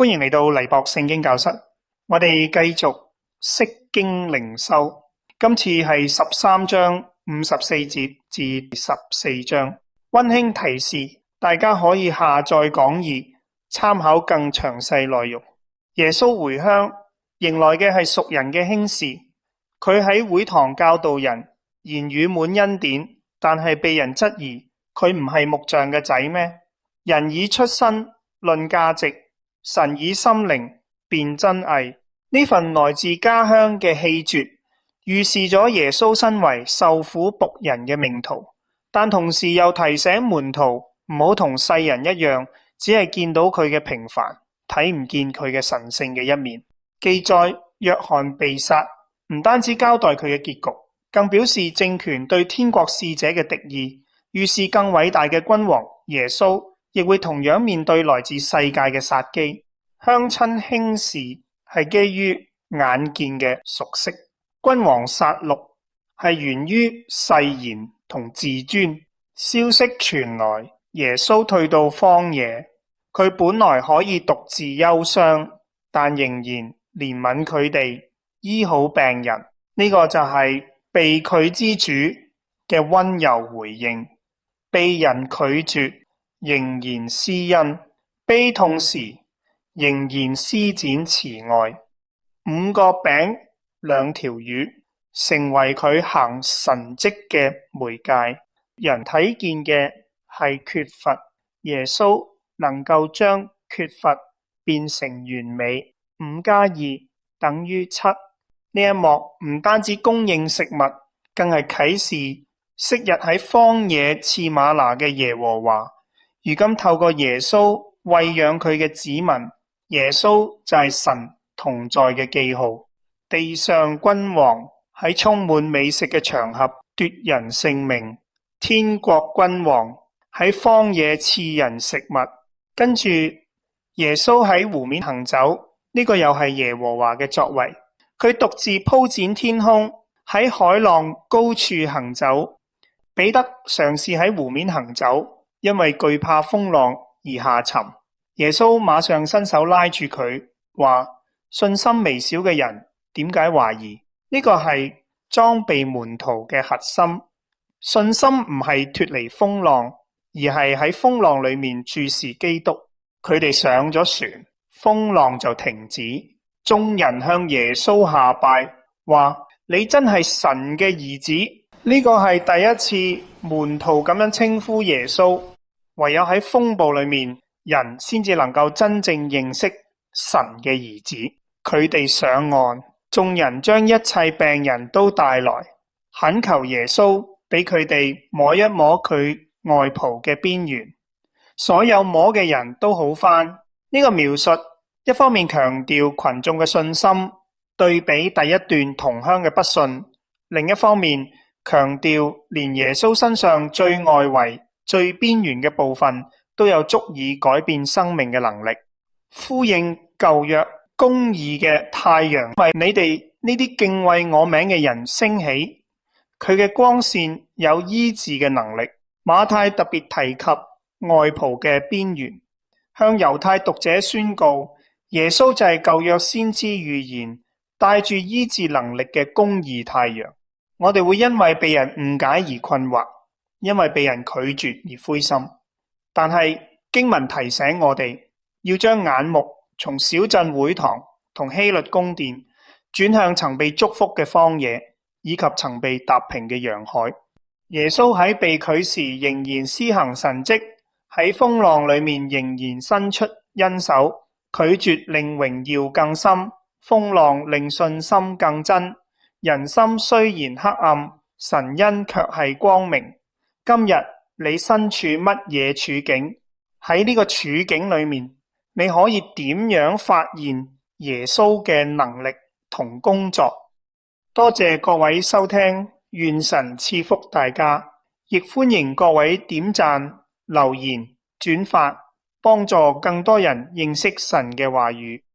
歡迎嚟到黎博聖經教室，我哋繼續釋經靈修，今次係13章54節至14章。溫馨提示，大家可以下載講義，參考更詳細內容。耶穌回鄉，迎來嘅係屬人嘅輕視，佢喺會堂教導人，言語滿恩典，但係被人質疑，佢唔係木匠嘅仔咩？人以出身論價值，神以心靈辨真偽。呢份來自家鄉嘅氣絕，預示咗耶穌身為受苦僕人嘅命途，但同時又提醒門徒唔好同世人一樣，只係見到佢嘅平凡，睇唔見佢嘅神聖嘅一面。記載約翰被殺，唔單止交代佢嘅結局，更表示政權對天國使者嘅敵意，預示更偉大嘅君王耶穌亦會同樣面對來自世界嘅殺機。鄉親輕視係基於眼見嘅熟悉，君王殺戮係源於誓言同自尊。消息傳來，耶穌退到荒野，佢本來可以獨自憂傷，但仍然憐憫佢哋，醫好病人。呢個就係被拒之主嘅溫柔回應，被人拒絕仍然施恩，悲痛時仍然施展慈愛。5個餅2條魚成為佢行神蹟嘅媒介，人睇見嘅係缺乏，耶穌能夠將缺乏變成完美。5+2等於7。呢一幕唔單止供應食物，更係啟示昔日喺荒野賜嗎哪嘅耶和華，如今透過耶穌餵養佢嘅子民。耶穌就係神同在嘅記號。地上君王喺充滿美食嘅場合奪人性命，天國君王喺荒野賜人食物。跟住耶穌喺湖面行走，呢個又係耶和華嘅作為。佢獨自鋪展天空，喺海浪高處行走。彼得嘗試喺湖面行走，因為懼怕風浪而下沉。耶穌馬上伸手拉住佢，話：信心微小嘅人，點解懷疑？呢個係裝備門徒嘅核心。信心唔係脫離風浪，而係喺風浪裏面注視基督。佢哋上咗船，風浪就停止。眾人向耶穌下拜，話：你真係神嘅兒子。呢個係第一次門徒咁樣稱呼耶穌。唯有喺風暴裏面，人先至能夠真正認識神嘅兒子。佢哋上岸，眾人將一切病人都帶來，懇求耶穌俾佢哋摸一摸佢外袍嘅邊緣。所有摸嘅人都好返。呢個描述一方面強調群眾嘅信心，對比第一段同鄉嘅不信；另一方面強調連耶穌身上最外圍、最邊緣嘅部分都有足以改變生命嘅能力，呼應舊約公義嘅太陽為你哋呢啲敬畏我名嘅人升起，佢嘅光線有醫治嘅能力。馬太特別提及外袍嘅邊緣，向猶太讀者宣告耶穌就係舊約先知預言帶住醫治能力嘅公義太陽。我哋會因為被人誤解而困惑，因為被人拒絕而灰心。但係經文提醒我哋，要將眼目從小鎮會堂同希律宮殿轉向曾被祝福嘅荒野，以及曾被踏平嘅洋海。耶穌喺被拒時仍然施行神蹟，喺風浪裏面仍然伸出恩手。拒絕令榮耀更深，風浪令信心更真。人心雖然黑暗，神恩卻係光明。今日你身處乜嘢處境？喺呢個處境裏面，你可以點樣發現耶穌嘅能力同工作？多謝各位收聽，願神賜福大家，亦歡迎各位點讚、留言、轉發，幫助更多人認識神嘅話語。